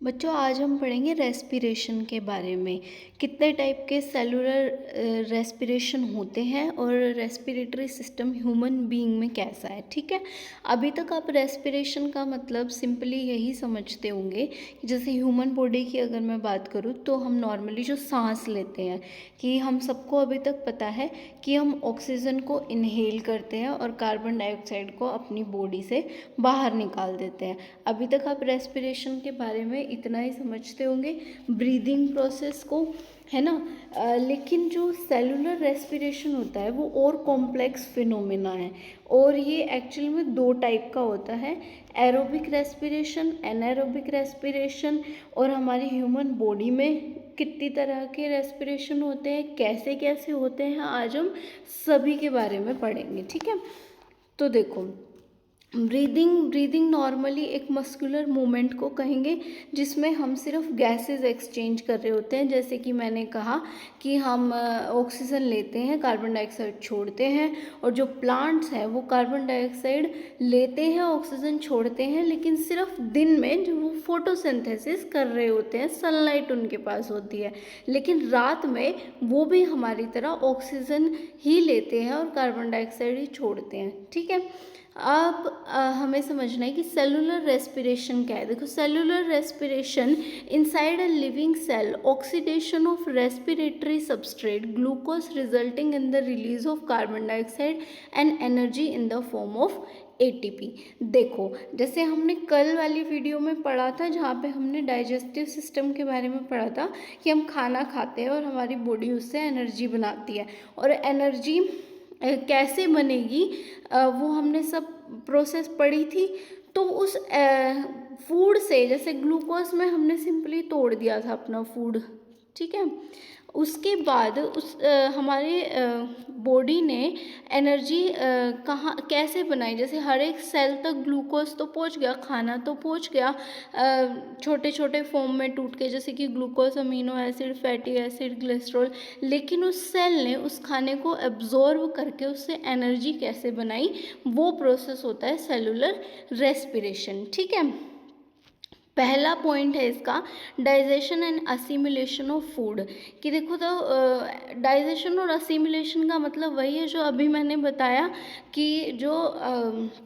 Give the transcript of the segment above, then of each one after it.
बच्चों आज हम पढ़ेंगे रेस्पिरेशन के बारे में। कितने टाइप के सेलुलर रेस्पिरेशन होते हैं और रेस्पिरेटरी सिस्टम ह्यूमन बीइंग में कैसा है। ठीक है, अभी तक आप रेस्पिरेशन का मतलब सिंपली यही समझते होंगे कि जैसे ह्यूमन बॉडी की अगर मैं बात करूँ तो हम नॉर्मली जो सांस लेते हैं कि हम सबको अभी तक पता है कि हम ऑक्सीजन को इनहेल करते हैं और कार्बन डाइऑक्साइड को अपनी बॉडी से बाहर निकाल देते हैं। अभी तक आप रेस्पिरेशन के बारे में इतना ही समझते होंगे, ब्रीदिंग प्रोसेस को, है ना। लेकिन जो सेलुलर रेस्पिरेशन होता है वो और कॉम्प्लेक्स फिनोमेना है और ये एक्चुअल में दो टाइप का होता है, एरोबिक रेस्पिरेशन, एनारोबिक रेस्पिरेशन। और हमारी ह्यूमन बॉडी में कितनी तरह के रेस्पिरेशन होते हैं, कैसे कैसे होते हैं, आज हम सभी के बारे में पढ़ेंगे। ठीक है, तो देखो, ब्रीदिंग नॉर्मली एक मस्कुलर मूवमेंट को कहेंगे जिसमें हम सिर्फ गैसेस एक्सचेंज कर रहे होते हैं। जैसे कि मैंने कहा कि हम ऑक्सीजन लेते हैं, कार्बन डाइऑक्साइड छोड़ते हैं, और जो प्लांट्स हैं वो कार्बन डाइऑक्साइड लेते हैं, ऑक्सीजन छोड़ते हैं, लेकिन सिर्फ दिन में जो वो फोटोसिंथेसिस कर रहे होते हैं, सनलाइट उनके पास होती है, लेकिन रात में वो भी हमारी तरह ऑक्सीजन ही लेते हैं और कार्बन डाइऑक्साइड ही छोड़ते हैं। ठीक है, अब हमें समझना है कि सेलुलर रेस्पिरेशन क्या है। देखो, cellular respiration inside a living cell, oxidation of respiratory substrate, glucose resulting in the release of carbon dioxide and energy in the form of ATP. देखो, जैसे हमने कल वाली वीडियो में पढ़ा था जहाँ पे हमने डाइजेस्टिव सिस्टम के बारे में पढ़ा था कि हम खाना खाते हैं और हमारी बॉडी उससे एनर्जी बनाती है, और एनर्जी कैसे बनेगी वो हमने सब प्रोसेस पढ़ी थी। तो उस फूड से, जैसे ग्लूकोज में हमने सिंपली तोड़ दिया था अपना फूड, ठीक है, उसके बाद उस हमारे बॉडी ने एनर्जी कहाँ कैसे बनाई। जैसे हर एक सेल तक ग्लूकोज तो पहुंच गया, खाना तो पहुंच गया छोटे छोटे फॉर्म में टूट के, जैसे कि glucose, amino acid, fatty acid, glycerol, लेकिन उस सेल ने उस खाने को एब्जॉर्ब करके उससे एनर्जी कैसे बनाई, वो प्रोसेस होता है सेलुलर रेस्पिरेशन। ठीक है, पहला पॉइंट है इसका digestion and assimilation of food. कि देखो, तो डाइजेशन और असिमिलेशन का मतलब वही है जो अभी मैंने बताया कि जो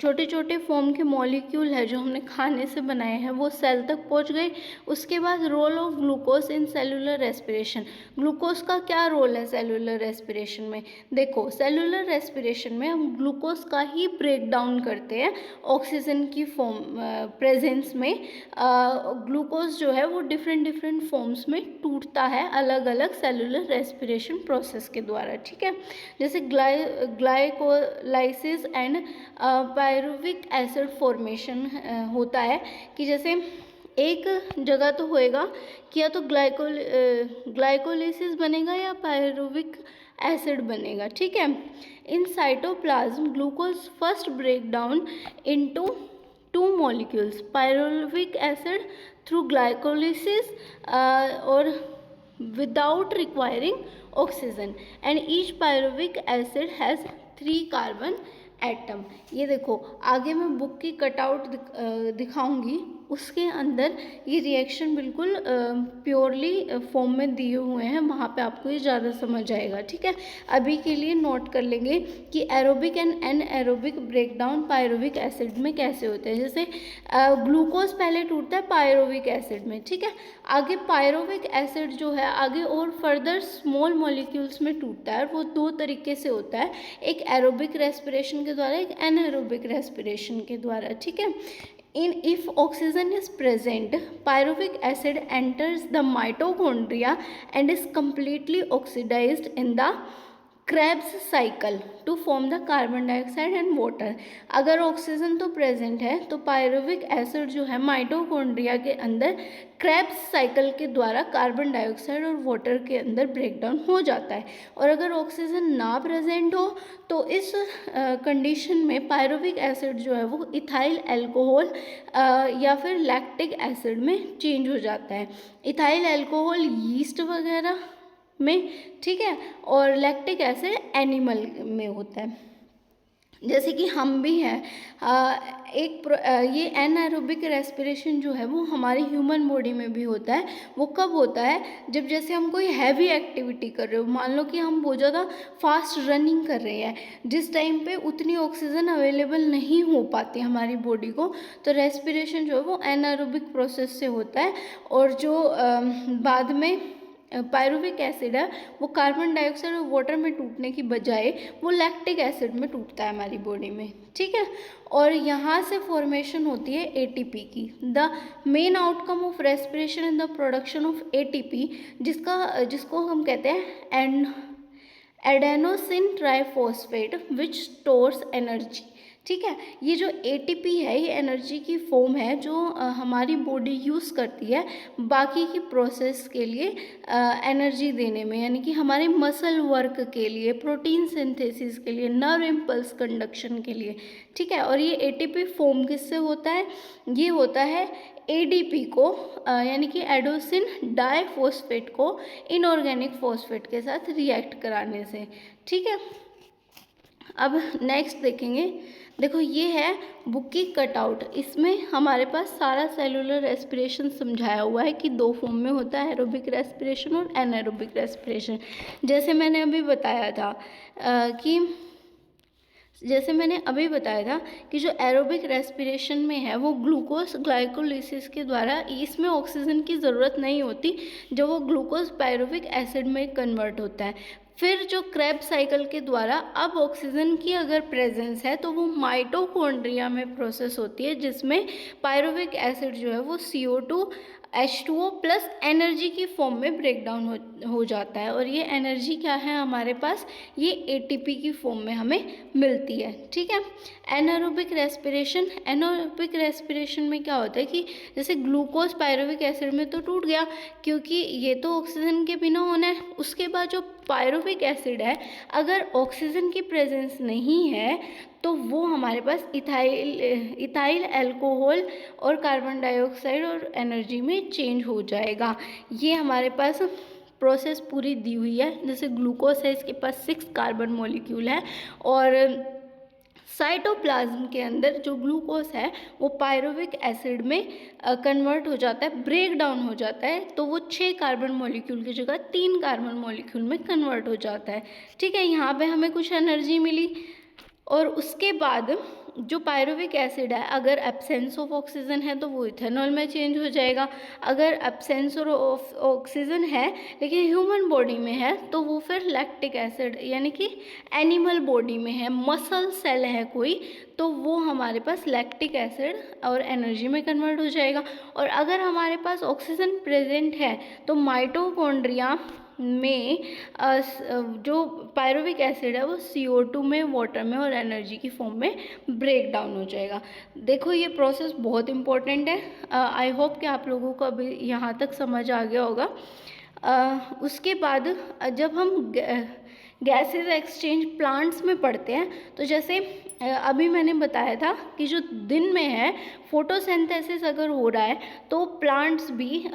छोटे छोटे फॉर्म के मॉलिक्यूल है जो हमने खाने से बनाए हैं वो सेल तक पहुंच गए। उसके बाद role of glucose in cellular respiration. Glucose का क्या रोल है सेलुलर रेस्पिरेशन में? देखो, सेलुलर रेस्पिरेशन में हम ग्लूकोज का ही ब्रेक डाउन करते हैं ऑक्सीजन की फॉर्म प्रेजेंस में। ग्लूकोज जो है वो डिफरेंट फॉर्म्स में टूटता है अलग अलग सेलुलर रेस्पिरेशन प्रोसेस के द्वारा। ठीक है, जैसे glycolysis and pyruvic acid formation होता है कि जैसे एक जगह तो होएगा कि या तो ग्लाइकोलाइसिस बनेगा या पायरुविक एसिड बनेगा। ठीक है, in cytoplasm glucose first break down into two molecules, pyruvic acid through glycolysis or without requiring oxygen, and each pyruvic acid has 3 carbon atom. ये देखो, आगे मैं बुक की कटआउट दिखाऊंगी, उसके अंदर ये रिएक्शन बिल्कुल प्योरली फॉर्म में दिए हुए हैं, वहाँ पे आपको ये ज़्यादा समझ आएगा। ठीक है, अभी के लिए नोट कर लेंगे कि aerobic and anaerobic breakdown pyruvic acid में कैसे होते हैं। जैसे ग्लूकोज पहले टूटता है पायरुविक एसिड में, ठीक है, आगे पायरुविक एसिड जो है आगे और फर्दर स्मॉल मॉलिक्यूल्स में टूटता है, और वो दो तरीके से होता है, एक एरोबिक रेस्पिरेशन के द्वारा, एक एनएरोबिक रेस्पिरेशन के द्वारा। ठीक है, if oxygen is present, pyruvic acid enters the mitochondria and is completely oxidized in the Krebs cycle to form the carbon dioxide and water। अगर ऑक्सीजन तो प्रेजेंट है तो पायरुविक एसिड जो है माइटोकॉन्ड्रिया के अंदर क्रेब्स साइकिल के द्वारा कार्बन डाइऑक्साइड और वाटर के अंदर ब्रेकडाउन हो जाता है। और अगर ऑक्सीजन ना प्रेजेंट हो तो इस कंडीशन में पायरुविक एसिड जो है वो इथाइल अल्कोहल या फिर लैक्टिक एसिड में चेंज हो जाता है। इथाइल अल्कोहल यीस्ट वगैरह में, ठीक है, और लैक्टिक एसिड एनिमल में होता है। जैसे कि हम भी हैं, ये एनारोबिक रेस्पिरेशन जो है वो हमारी ह्यूमन बॉडी में भी होता है। वो कब होता है? जब जैसे हम कोई हैवी एक्टिविटी कर रहे हो, मान लो कि हम बहुत ज़्यादा फास्ट रनिंग कर रहे हैं, जिस टाइम पे उतनी ऑक्सीजन अवेलेबल नहीं हो पाती हमारी बॉडी को, तो रेस्पिरेशन जो है वो एनारोबिक प्रोसेस से होता है। और जो बाद में पायरुविक एसिड है वो कार्बन डाइऑक्साइड और वाटर में टूटने की बजाय वो लैक्टिक एसिड में टूटता है हमारी बॉडी में, ठीक है। और यहाँ से फॉर्मेशन होती है एटीपी की। The main outcome of respiration in the production of ATP, जिसको हम कहते हैं adenosine triphosphate which stores energy, ठीक है। ये जो एटीपी है ये एनर्जी की फॉर्म है जो हमारी बॉडी यूज़ करती है बाकी की प्रोसेस के लिए, एनर्जी देने में, यानी कि हमारे मसल वर्क के लिए, प्रोटीन सिंथेसिस के लिए, नर्व इम्पल्स कंडक्शन के लिए, ठीक है। और ये एटीपी फॉर्म किससे होता है? ये होता है एडीपी को, यानी कि एडोसिन डाइफॉस्फेट को इनऑर्गेनिक फॉस्फेट के साथ रिएक्ट कराने से, ठीक है। अब नेक्स्ट देखेंगे, देखो ये है बुक की कटआउट। इसमें हमारे पास सारा सेलुलर रेस्पिरेशन समझाया हुआ है कि दो फॉर्म में होता है, एरोबिक रेस्पिरेशन और एनारोबिक रेस्पिरेशन। जैसे मैंने अभी बताया था कि जो एरोबिक रेस्पिरेशन में है वो ग्लूकोज ग्लाइकोलिसिस के द्वारा, इसमें ऑक्सीजन की ज़रूरत नहीं होती, जब वो ग्लूकोज पायरुविक एसिड में कन्वर्ट होता है। फिर जो क्रेब्स साइकिल के द्वारा अब ऑक्सीजन की अगर प्रेजेंस है तो वो माइटोकॉन्ड्रिया में प्रोसेस होती है, जिसमें पायरुविक एसिड जो है वो CO2 H2O प्लस एनर्जी की फॉर्म में ब्रेक डाउन हो जाता है। और ये एनर्जी क्या है हमारे पास? ये एटीपी की फॉर्म में हमें मिलती है, ठीक है। एनारोबिक रेस्पिरेशन में क्या होता है कि जैसे ग्लूकोज पायरुविक एसिड में तो टूट गया, क्योंकि ये तो ऑक्सीजन के बिना होना है। उसके बाद जो पायरुविक एसिड है, अगर ऑक्सीजन की प्रेजेंस नहीं है तो वो हमारे पास इथाइल अल्कोहल और कार्बन डाइऑक्साइड और एनर्जी में चेंज हो जाएगा। ये हमारे पास प्रोसेस पूरी दी हुई है। जैसे ग्लूकोज है, इसके पास 6 कार्बन मॉलिक्यूल है, और साइटोप्लाज्म के अंदर जो ग्लूकोज है वो पायरुविक एसिड में कन्वर्ट हो जाता है, ब्रेक डाउन हो जाता है, तो वो 6 कार्बन मॉलिक्यूल की जगह 3 कार्बन मॉलिक्यूल में कन्वर्ट हो जाता है, ठीक है। यहाँ पे हमें कुछ एनर्जी मिली। और उसके बाद जो पायरुविक एसिड है, अगर एब्सेंस ऑफ ऑक्सीजन है तो वो इथेनॉल में चेंज हो जाएगा। अगर एब्सेंस ऑफ ऑक्सीजन है लेकिन ह्यूमन बॉडी में है तो वो फिर लैक्टिक एसिड, यानी कि एनिमल बॉडी में है, मसल सेल है कोई, तो वो हमारे पास लैक्टिक एसिड और एनर्जी में कन्वर्ट हो जाएगा। और अगर हमारे पास ऑक्सीजन प्रेजेंट है तो माइटोकॉन्ड्रिया में जो पायरुविक एसिड है वो CO2 में, वाटर में और एनर्जी की फॉर्म में ब्रेक डाउन हो जाएगा। देखो ये प्रोसेस बहुत इम्पोर्टेंट है। आई होप कि आप लोगों को अभी यहाँ तक समझ आ गया होगा। उसके बाद जब हम गैसेस एक्सचेंज प्लांट्स में पढ़ते हैं, तो जैसे अभी मैंने बताया था कि जो दिन में है फोटोसिंथेसिस अगर हो रहा है तो प्लांट्स भी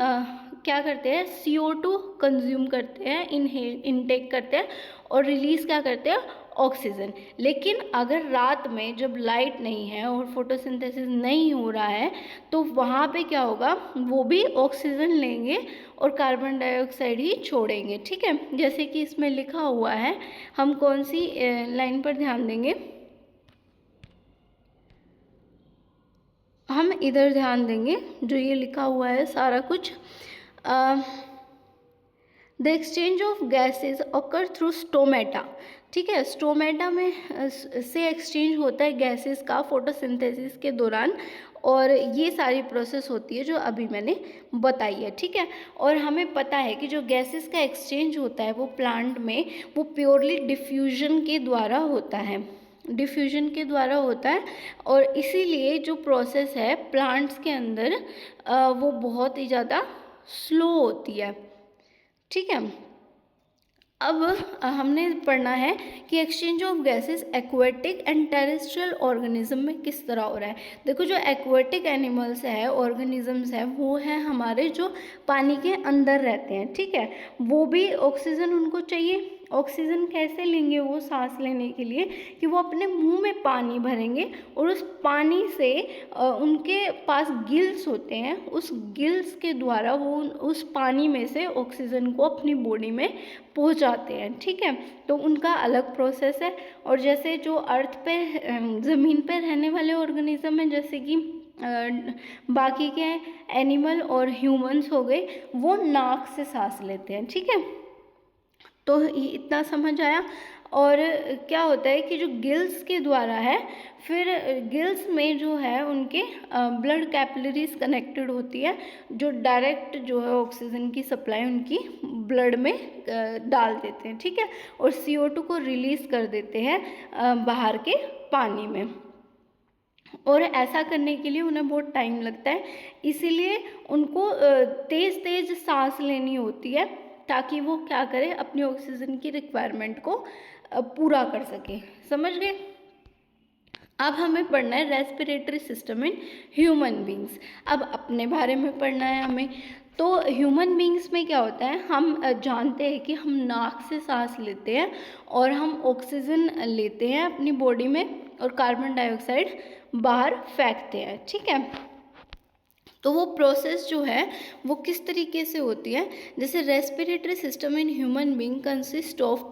क्या करते हैं? CO2 कंज्यूम करते हैं, इनटेक करते हैं, और रिलीज़ क्या करते हैं? ऑक्सीजन। लेकिन अगर रात में जब लाइट नहीं है और फोटोसिंथेसिस नहीं हो रहा है तो वहाँ पे क्या होगा? वो भी ऑक्सीजन लेंगे और कार्बन डाइऑक्साइड ही छोड़ेंगे, ठीक है। जैसे कि इसमें लिखा हुआ है, हम कौन सी लाइन पर ध्यान देंगे? हम इधर ध्यान देंगे, जो ये लिखा हुआ है सारा कुछ। The exchange of gases occur through stomata, ठीक है। स्टोमेटा में से एक्सचेंज होता है गैसेस का फोटोसिंथेसिस के दौरान, और ये सारी प्रोसेस होती है जो अभी मैंने बताई है, ठीक है। और हमें पता है कि जो गैसेस का एक्सचेंज होता है वो प्लांट में वो प्योरली डिफ्यूजन के द्वारा होता है, और इसीलिए जो प्रोसेस है प्लांट्स के अंदर वो बहुत ही ज़्यादा स्लो होती है, ठीक है। अब हमने पढ़ना है कि exchange of gases aquatic and terrestrial organism में किस तरह हो रहा है। देखो जो एक्वेटिक एनिमल्स है, ऑर्गेनिजम्स है, वो है हमारे जो पानी के अंदर रहते हैं, ठीक है। वो भी ऑक्सीजन उनको चाहिए, ऑक्सीजन कैसे लेंगे वो सांस लेने के लिए, कि वो अपने मुंह में पानी भरेंगे और उस पानी से उनके पास गिल्स होते हैं, उस गिल्स के द्वारा वो उस पानी में से ऑक्सीजन को अपनी बॉडी में पहुंचाते हैं। ठीक है, तो उनका अलग प्रोसेस है। और जैसे जो अर्थ पे ज़मीन पे रहने वाले ऑर्गेनिज्म हैं, जैसे कि बाकी के एनिमल और ह्यूमंस हो गए, वो नाक से सांस लेते हैं। ठीक है, तो ये इतना समझ आया। और क्या होता है कि जो गिल्स के द्वारा है, फिर गिल्स में जो है उनके ब्लड कैपिलरीज कनेक्टेड होती है, जो डायरेक्ट जो है ऑक्सीजन की सप्लाई उनकी ब्लड में डाल देते हैं। ठीक है, और CO2 को रिलीज़ कर देते हैं बाहर के पानी में। और ऐसा करने के लिए उन्हें बहुत टाइम लगता है, इसीलिए उनको तेज़ तेज़ सांस लेनी होती है, ताकि वो क्या करे, अपनी ऑक्सीजन की रिक्वायरमेंट को पूरा कर सके। समझ गए? अब हमें पढ़ना है respiratory system in human beings. अब अपने बारे में पढ़ना है हमें। तो ह्यूमन बींग्स में क्या होता है, हम जानते हैं कि हम नाक से सांस लेते हैं और हम ऑक्सीजन लेते हैं अपनी बॉडी में और कार्बन डाइऑक्साइड बाहर फेंकते हैं। ठीक है, तो वो प्रोसेस जो है वो किस तरीके से होती है। जैसे respiratory system in human being consist of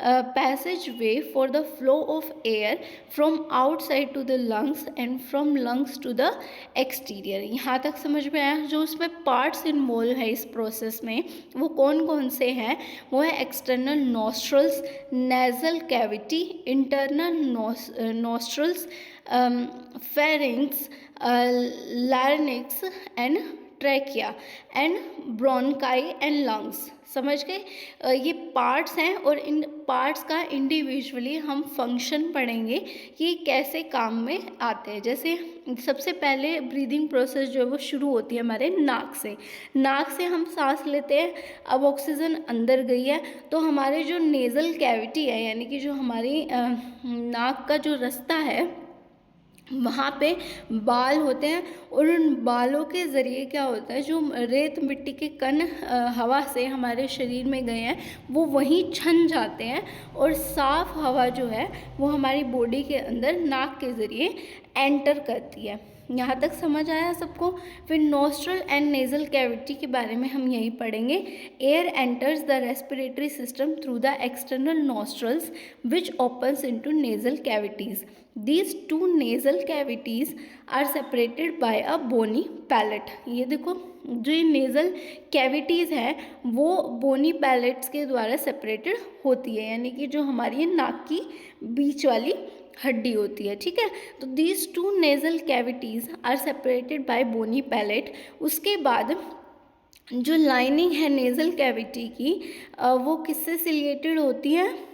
passage way for the flow of air from outside to the lungs and from lungs to the exterior. यहाँ तक समझ में आया? जो उसमें पार्ट्स इन्वॉल्व है इस प्रोसेस में, वो कौन कौन से हैं? वो है external nostrils, nasal cavity, internal nostrils, pharynx, larynx and trachea and bronchi and lungs. समझ गए? ये पार्ट्स हैं और इन पार्ट्स का इंडिविजुअली हम फंक्शन पढ़ेंगे कि कैसे काम में आते हैं। जैसे सबसे पहले ब्रीदिंग प्रोसेस जो है वो शुरू होती है हमारे नाक से। नाक से हम सांस लेते हैं। अब ऑक्सीजन अंदर गई है तो हमारे जो नेज़ल कैविटी है, यानी कि जो हमारी नाक का जो रास्ता है, वहाँ पे बाल होते हैं और उन बालों के ज़रिए क्या होता है, जो रेत मिट्टी के कण हवा से हमारे शरीर में गए हैं वो वहीं छन जाते हैं और साफ़ हवा जो है वो हमारी बॉडी के अंदर नाक के ज़रिए एंटर करती है। यहाँ तक समझ आया सबको? फिर नोस्ट्रल एंड नेज़ल कैविटी के बारे में हम यही पढ़ेंगे। Air enters the respiratory system through the external nostrils which opens into nasal cavities. These two nasal cavities are separated by a bony palate। ये देखो, जो ये नेज़ल कैविटीज़ है वो बोनी पैलेट्स के द्वारा सेपरेटेड होती है, यानी कि जो हमारी नाक की बीच वाली हड्डी होती है। ठीक है, तो these two nasal cavities are separated by bony palate. उसके बाद जो लाइनिंग है नेज़ल कैविटी की, वो किससे सिलिएटेड होती है?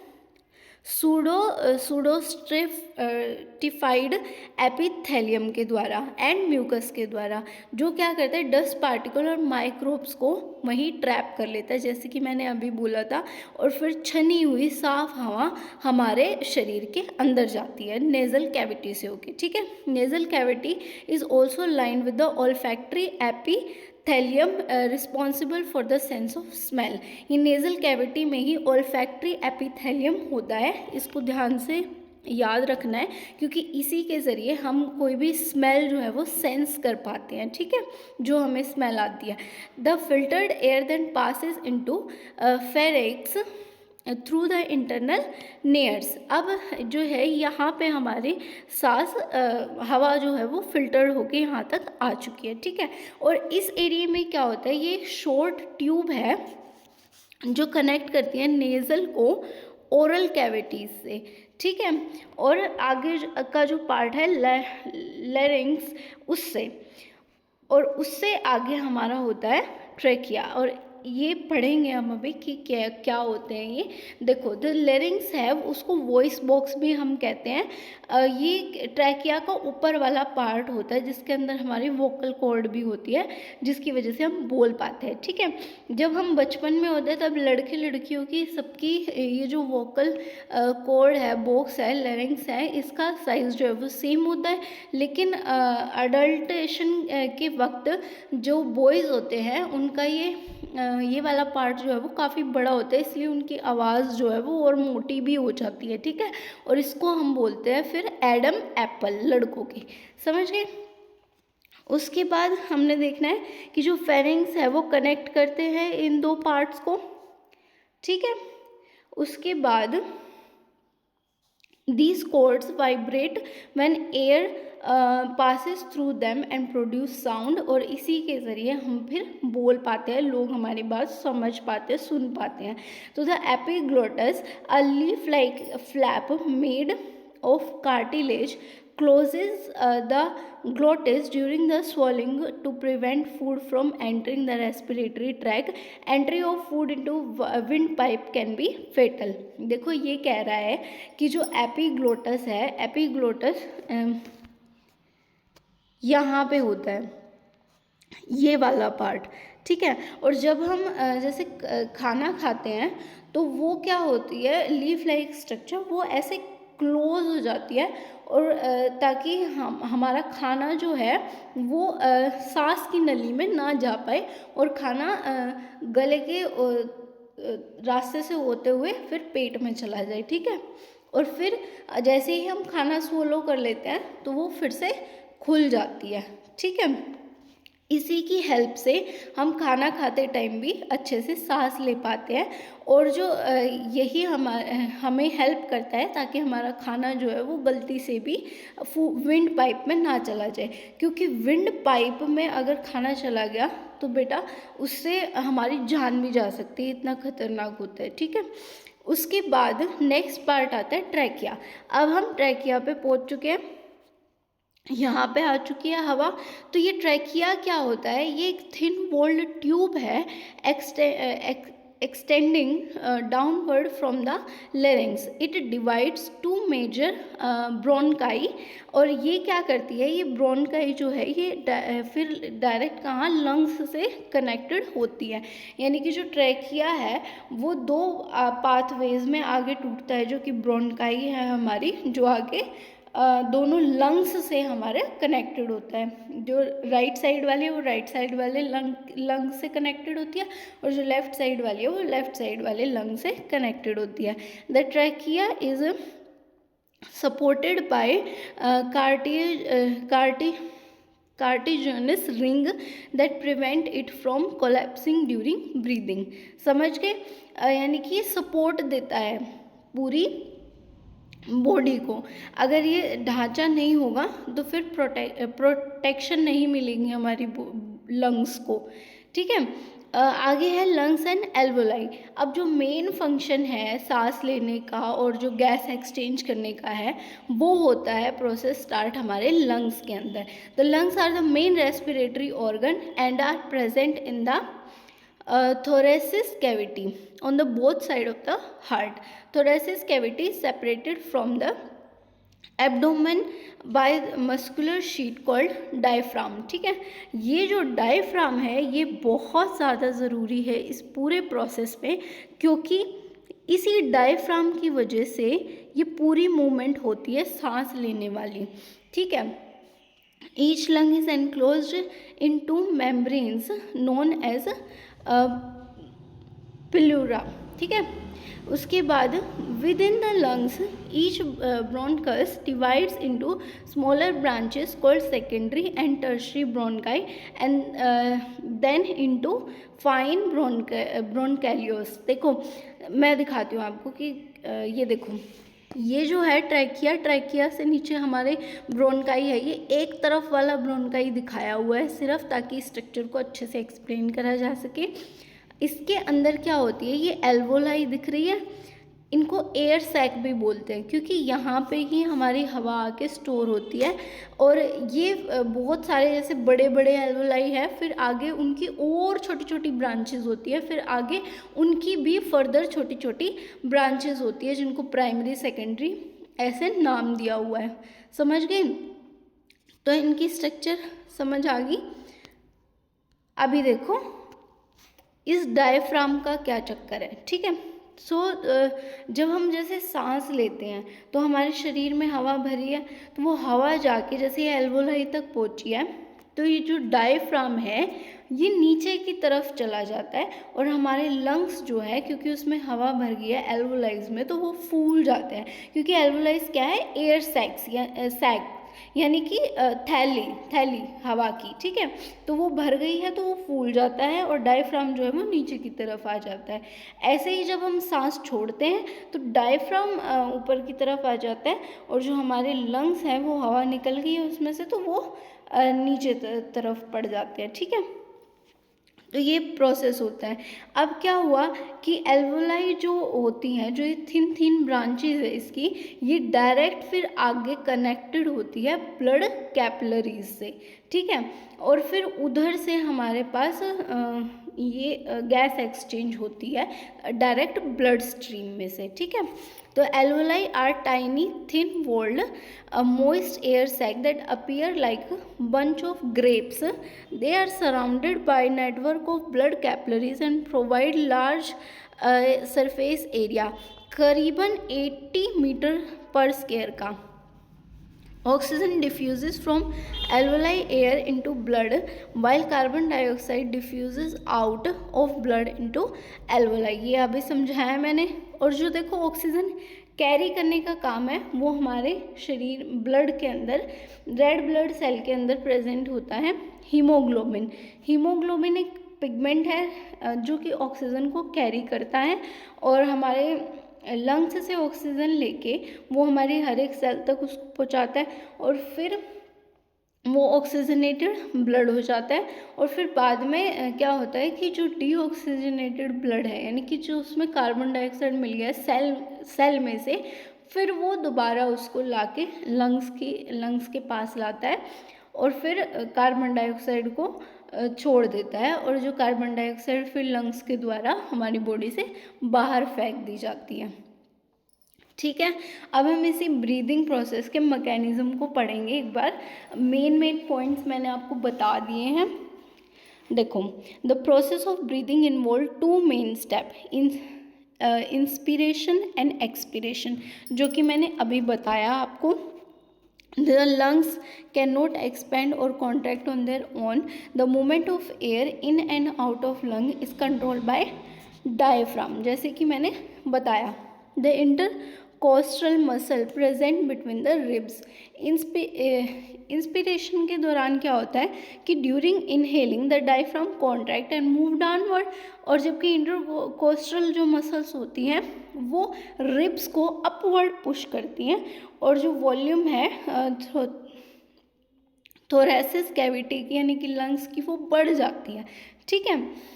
सूडोस्ट्रेटिफाइड एपिथेलियम के द्वारा एंड म्यूकस के द्वारा, जो क्या करता है, डस्ट पार्टिकल और माइक्रोब्स को वहीं ट्रैप कर लेता है, जैसे कि मैंने अभी बोला था। और फिर छनी हुई साफ हवा हमारे शरीर के अंदर जाती है नेज़ल कैविटी से होके। ठीक है, nasal cavity is also lined with the olfactory epithelium responsible for the sense of smell. ये नेज़ल कैविटी में ही ऑल्फैक्टरी एपिथेलियम होता है, इसको ध्यान से याद रखना है, क्योंकि इसी के ज़रिए हम कोई भी स्मेल जो है वो सेंस कर पाते हैं। ठीक है, जो हमें स्मेल आती है। The filtered air then passes into pharynx through the internal nares. अब जो है यहाँ पे हमारी सांस हवा जो है वो फिल्टर होके यहाँ तक आ चुकी है। ठीक है, और इस एरिया में क्या होता है, ये शॉर्ट ट्यूब है जो कनेक्ट करती है नेज़ल को ओरल कैविटीज़ से। ठीक है, और आगे का जो पार्ट है लैरिंग्स, उससे, और उससे आगे हमारा होता है ट्रेकिया। और ये पढ़ेंगे हम अभी कि क्या क्या होते हैं ये। देखो, द लैरिंग्स है उसको वॉइस बॉक्स भी हम कहते हैं। ये ट्रैकिया का ऊपर वाला पार्ट होता है जिसके अंदर हमारी वोकल कॉर्ड भी होती है, जिसकी वजह से हम बोल पाते हैं। ठीक है, जब हम बचपन में होते हैं तब लड़के लड़कियों की सबकी ये जो वोकल कॉर्ड है, बॉक्स है, लैरिंग्स है, इसका साइज़ जो है वो सेम होता है। लेकिन अडल्टेशन के वक्त जो बॉयज़ होते हैं उनका ये ये वाला पार्ट जो है वो काफ़ी बड़ा होता है, इसलिए उनकी आवाज़ जो है वो और मोटी भी हो जाती है, ठीक है। और इसको हम बोलते हैं फिर एडम एप्पल, लड़कों की, समझ गए। उसके बाद हमने देखना है कि जो फेरिंग्स है वो कनेक्ट करते हैं इन दो पार्ट्स को, ठीक है। उसके बाद these chords vibrate when air passes through them and produce sound, और इसी के ज़रिए हम फिर बोल पाते हैं, लोग हमारी बात समझ पाते हैं, सुन पाते हैं। तो the epiglottis, a leaf like flap made of cartilage, closes the glottis during the swallowing to prevent food from entering the respiratory tract. Entry of food into windpipe can be fatal. देखो ये कह रहा है कि जो एपिग्लोटस है, एपिग्लोटस यहाँ पे होता है, ये वाला पार्ट, ठीक है। और जब हम जैसे खाना खाते हैं तो वो क्या होती है, लीफ लाइक स्ट्रक्चर, वो ऐसे क्लोज हो जाती है, और ताकि हमारा खाना जो है वो सांस की नली में ना जा पाए और खाना गले के रास्ते से होते हुए फिर पेट में चला जाए, ठीक है। और फिर जैसे ही हम खाना swallow कर लेते हैं तो वो फिर से खुल जाती है, ठीक है। इसी की हेल्प से हम खाना खाते टाइम भी अच्छे से सांस ले पाते हैं, और जो यही हमें हेल्प करता है ताकि हमारा खाना जो है वो गलती से भी विंड पाइप में ना चला जाए, क्योंकि विंड पाइप में अगर खाना चला गया तो बेटा उससे हमारी जान भी जा सकती है, इतना खतरनाक होता है, ठीक है। उसके बाद नेक्स्ट पार्ट आता है ट्रैकिया। अब हम ट्रैकिया पे पहुंच चुके हैं, यहाँ पे आ चुकी है हवा। तो ये ट्रैकिया क्या होता है, ये एक थिन वॉल्ड ट्यूब है extending downward from the larynx. It divides two major bronchi, और ये क्या करती है, ये ब्रोनकाई जो है ये फिर डायरेक्ट कहाँ, लंग्स से कनेक्टेड होती है। यानी कि जो ट्रैकिया है वो दो पाथवेज में आगे टूटता है, जो कि ब्रोनकाई है हमारी, जो आगे दोनों लंग्स से हमारे कनेक्टेड होता है। जो राइट साइड वाली है वो राइट साइड वाले लंग से कनेक्टेड होती है, और जो लेफ्ट साइड वाली है वो लेफ्ट साइड वाले लंग से कनेक्टेड होती है। The trachea is supported by cartilaginous ring that prevent it from collapsing during breathing. समझ गए, यानी कि सपोर्ट देता है पूरी बॉडी को। अगर ये ढांचा नहीं होगा तो फिर प्रोटेक्शन नहीं मिलेगी हमारी लंग्स को, ठीक है। आगे है लंग्स एंड एल्वोलाई। अब जो मेन फंक्शन है सांस लेने का और जो गैस एक्सचेंज करने का है वो होता है प्रोसेस स्टार्ट हमारे लंग्स के अंदर। The lungs are the main respiratory organ and are present in the thoracic cavity on the both side of the heart. Thoracic cavity is separated from the abdomen by muscular sheet called diaphragm, ठीक है। ये जो diaphragm है ये बहुत ज़्यादा ज़रूरी है इस पूरे प्रोसेस में, क्योंकि इसी डायफ्राम की वजह से ये पूरी मूवमेंट होती है सांस लेने वाली, ठीक है। Each lung is enclosed in two membranes known as pleura, ठीक है। उसके बाद within the lungs each bronchus divides into smaller branches called secondary and tertiary bronchi and then into fine bronchioles. देखो मैं दिखाती हूँ आपको कि ये देखो, ये जो है ट्रैकिया, ट्रैकिया से नीचे हमारे ब्रोनकाई है। ये एक तरफ वाला ब्रोनकाई दिखाया हुआ है सिर्फ ताकि स्ट्रक्चर को अच्छे से एक्सप्लेन करा जा सके। इसके अंदर क्या होती है, ये एल्वोलाई दिख रही है, इनको एयर सैक भी बोलते हैं, क्योंकि यहाँ पे ही हमारी हवा आके स्टोर होती है। और ये बहुत सारे जैसे बड़े बड़े एल्वोलाई है, फिर आगे उनकी और छोटी छोटी ब्रांचेस होती है, फिर आगे उनकी भी फर्दर छोटी छोटी ब्रांचेस होती है, जिनको प्राइमरी सेकेंडरी ऐसे नाम दिया हुआ है। समझ गए, तो इनकी स्ट्रक्चर समझ आ गई। अभी देखो इस डायफ्राम का क्या चक्कर है, ठीक है। जब हम जैसे सांस लेते हैं तो हमारे शरीर में हवा भरी है, तो वो हवा जाके जैसे ये एल्वोलाई तक पहुंची है, तो ये जो डायफ्राम है ये नीचे की तरफ चला जाता है और हमारे लंग्स जो है, क्योंकि उसमें हवा भर गई है एल्वोलाइज में, तो वो फूल जाते हैं, क्योंकि एल्वोलाइज क्या है, एयर सैक्स या सैक यानी कि थैली हवा की, ठीक है। तो वो भर गई है तो वो फूल जाता है और डायफ्राम जो है वो नीचे की तरफ आ जाता है। ऐसे ही जब हम सांस छोड़ते हैं तो डायफ्राम ऊपर की तरफ आ जाता है और जो हमारे लंग्स हैं वो हवा निकल गई है उसमें से, तो वो नीचे तरफ पड़ जाते हैं, ठीक है। तो ये प्रोसेस होता है। अब क्या हुआ कि एल्वोलाई जो होती हैं, जो ये थिन थिन ब्रांचेज है इसकी, ये डायरेक्ट फिर आगे कनेक्टेड होती है ब्लड कैपिलरीज से, ठीक है। और फिर उधर से हमारे पास ये गैस एक्सचेंज होती है डायरेक्ट ब्लड स्ट्रीम में से, ठीक है। तो alveoli are tiny thin walled moist air sac that appear like a bunch of grapes. They are surrounded by network of blood capillaries and provide large surface area, करीबन 80 metre पर square का। Oxygen diffuses from alveoli air into blood while carbon dioxide diffuses out of blood into alveoli। ये अभी समझाया मैंने। और जो देखो ऑक्सीजन कैरी करने का काम है वो हमारे शरीर ब्लड के अंदर, रेड ब्लड सेल के अंदर प्रेजेंट होता है हीमोग्लोबिन। हीमोग्लोबिन एक पिगमेंट है जो कि ऑक्सीजन को कैरी करता है और हमारे लंग्स से ऑक्सीजन लेके वो हमारे हर एक सेल तक उसको पहुंचाता है और फिर वो ऑक्सीजनेटेड ब्लड हो जाता है। और फिर बाद में क्या होता है कि जो डीऑक्सीजनेटेड ब्लड है, यानी कि जो उसमें कार्बन डाइऑक्साइड मिल गया सेल में से, फिर वो दोबारा उसको लाके लंग्स के पास लाता है और फिर कार्बन डाइऑक्साइड को छोड़ देता है और जो कार्बन डाइऑक्साइड फिर लंग्स के द्वारा हमारी बॉडी से बाहर फेंक दी जाती है, ठीक है। अब हम इसी ब्रीदिंग प्रोसेस के मैकेनिज्म को पढ़ेंगे एक बार। मेन पॉइंट्स मैंने आपको बता दिए हैं। देखो, the process of breathing involve 2 main step, inspiration and expiration, जो कि मैंने अभी बताया आपको। The lungs cannot expand or contract on their own. The movement of air in and out of lung is controlled by diaphragm, जैसे कि मैंने बताया। The intercostal muscle present between the ribs. Inspiration के दौरान क्या होता है कि during inhaling the diaphragm contract and move downward, और जबकि इंटरकोस्टल जो मसल्स होती हैं वो रिब्स को अपवर्ड पुश करती हैं और जो वॉल्यूम है थोरेसिस कैविटी की यानी कि लंग्स की वो बढ़ जाती है, ठीक है।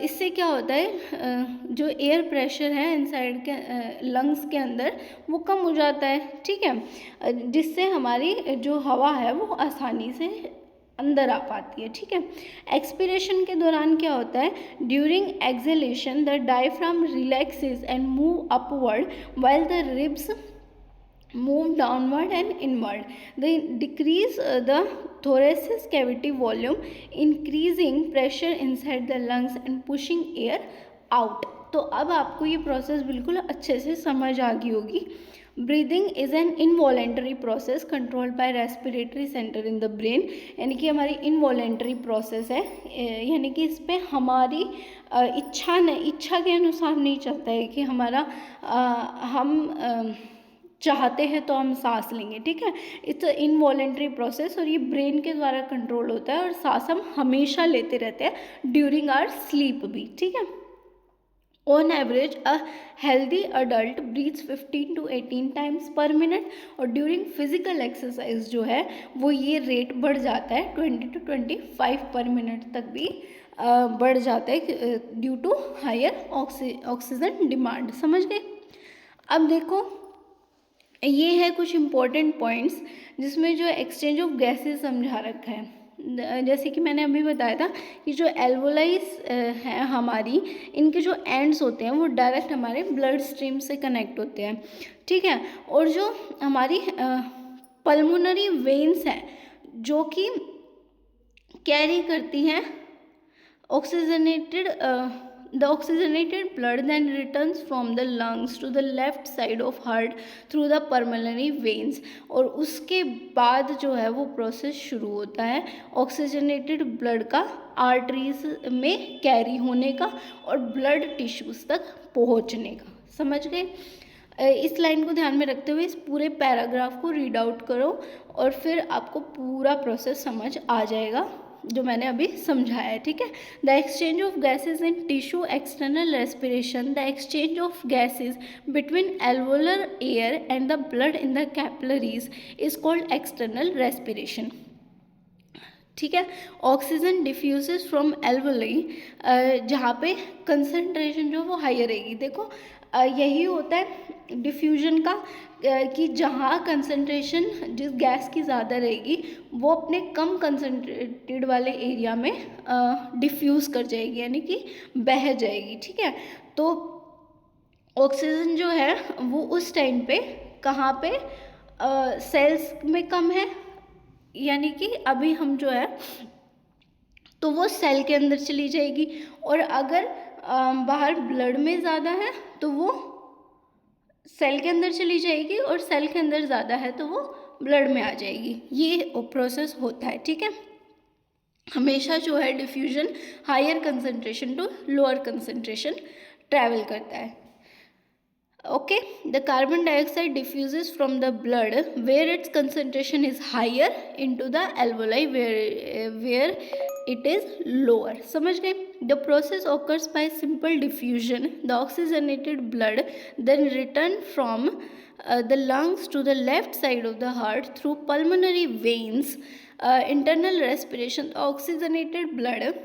इससे क्या होता है, जो एयर प्रेशर है इनसाइड के लंग्स के अंदर वो कम हो जाता है, ठीक है, जिससे हमारी जो हवा है वो आसानी से अंदर आ पाती है, ठीक है। एक्सपिरेशन के दौरान क्या होता है, during exhalation the diaphragm relaxes and move upward while the ribs move downward and inward. They decrease the thoracic cavity volume, increasing pressure inside the lungs and pushing air out. तो अब आपको ये process बिल्कुल अच्छे से समझ आ गई होगी। Breathing is an involuntary process controlled by respiratory centre in the brain, यानी कि हमारी इनवॉलेंटरी प्रोसेस है, यानी कि इस पर हमारी इच्छा के अनुसार नहीं चलता है कि हमारा हम चाहते हैं तो हम सांस लेंगे, ठीक है। इट्स इनवॉलेंटरी प्रोसेस और ये ब्रेन के द्वारा कंट्रोल होता है और सांस हम हमेशा लेते रहते हैं ड्यूरिंग आवर स्लीप भी, ठीक है। On average a healthy adult breathes 15 to 18 times per minute और ड्यूरिंग फिजिकल एक्सरसाइज जो है वो ये रेट बढ़ जाता है 20 to 25 पर मिनट तक भी बढ़ जाता है due to higher oxygen demand. समझ गए? अब देखो, ये है कुछ इम्पोर्टेंट पॉइंट्स जिसमें जो एक्सचेंज ऑफ गैसेस समझा रखा है। जैसे कि मैंने अभी बताया था कि जो एल्वोलाइज हैं हमारी, इनके जो एंड्स होते हैं वो डायरेक्ट हमारे ब्लड स्ट्रीम से कनेक्ट होते हैं, ठीक है। और जो हमारी पल्मोनरी वेन्स हैं जो कि कैरी करती हैं oxygenated The oxygenated blood then returns from the lungs to the left side of heart through the pulmonary veins. और उसके बाद जो है वो प्रोसेस शुरू होता है ऑक्सीजनेटेड ब्लड का आर्टरीज में कैरी होने का और ब्लड टिश्यूज तक पहुंचने का। समझ गए? इस लाइन को ध्यान में रखते हुए इस पूरे पैराग्राफ को रीड आउट करो और फिर आपको पूरा प्रोसेस समझ आ जाएगा जो मैंने अभी समझाया है। ठीक है? The exchange of gases in tissue, external respiration, the exchange of gases between alveolar air and the blood in the capillaries is called external respiration. ठीक है? ऑक्सीजन डिफ्यूजेस फ्रॉम एल्वोली, जहाँ पे कंसनट्रेशन जो वो हायर रहेगी। देखो यही होता है डिफ्यूजन का कि जहाँ कंसनट्रेशन जिस गैस की ज़्यादा रहेगी वो अपने कम कंसनट्रेटेड वाले एरिया में डिफ्यूज़ कर जाएगी, यानी कि बह जाएगी। ठीक है? तो ऑक्सीजन जो है वो उस टाइम पे कहाँ पे सेल्स में कम है, यानी कि अभी हम जो है तो वो सेल के अंदर चली जाएगी, और अगर बाहर ब्लड में ज़्यादा है तो वो सेल के अंदर चली जाएगी, और सेल के अंदर ज़्यादा है तो वो ब्लड में आ जाएगी। ये प्रोसेस होता है। ठीक है? हमेशा जो है diffusion higher concentration to lower concentration travel करता है। Okay, the carbon dioxide diffuses from the blood where its concentration is higher into the alveoli where it is lower. समझ गए? The process occurs by simple diffusion. The oxygenated blood then return from the lungs to the left side of the heart through pulmonary veins. Internal respiration. The oxygenated blood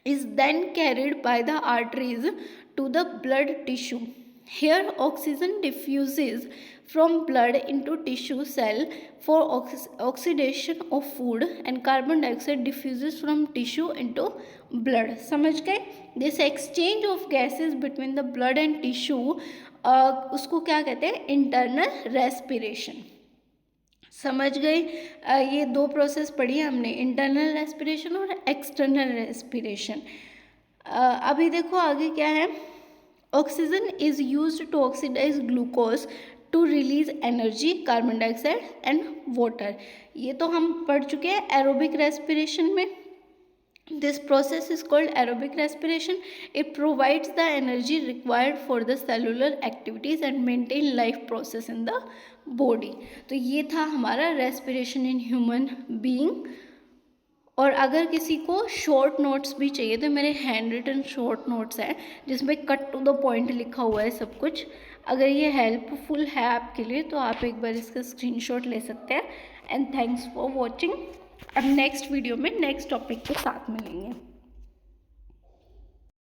is then carried by the arteries to the blood tissue. Here oxygen diffuses from blood into tissue cell for oxidation of food, and carbon dioxide diffuses from tissue into blood. समझ गए? This exchange of gases between the blood and tissue उसको क्या कहते हैं? Internal respiration. समझ गए? ये दो प्रोसेस पढ़ी है हमने, इंटरनल रेस्पिरेशन और एक्सटर्नल रेस्पिरेशन। अभी देखो आगे क्या है। Oxygen is used to oxidise glucose to release energy, carbon dioxide and water. ये तो हम पढ़ चुके हैं एरोबिक रेस्पिरेशन में। This process is called aerobic respiration. It provides the energy required for the cellular activities and maintain life process in the body. तो ये था हमारा रेस्पिरेशन इन ह्यूमन बीइंग. और अगर किसी को शॉर्ट नोट्स भी चाहिए तो मेरे हैंड रिटन शॉर्ट नोट्स हैं जिसमें कट टू द पॉइंट लिखा हुआ है सब कुछ. अगर ये हेल्पफुल है आपके लिए तो आप एक बार इसका स्क्रीनशॉट ले सकते हैं. And thanks for watching. अब नेक्स्ट वीडियो में नेक्स्ट टॉपिक के साथ मिलेंगे.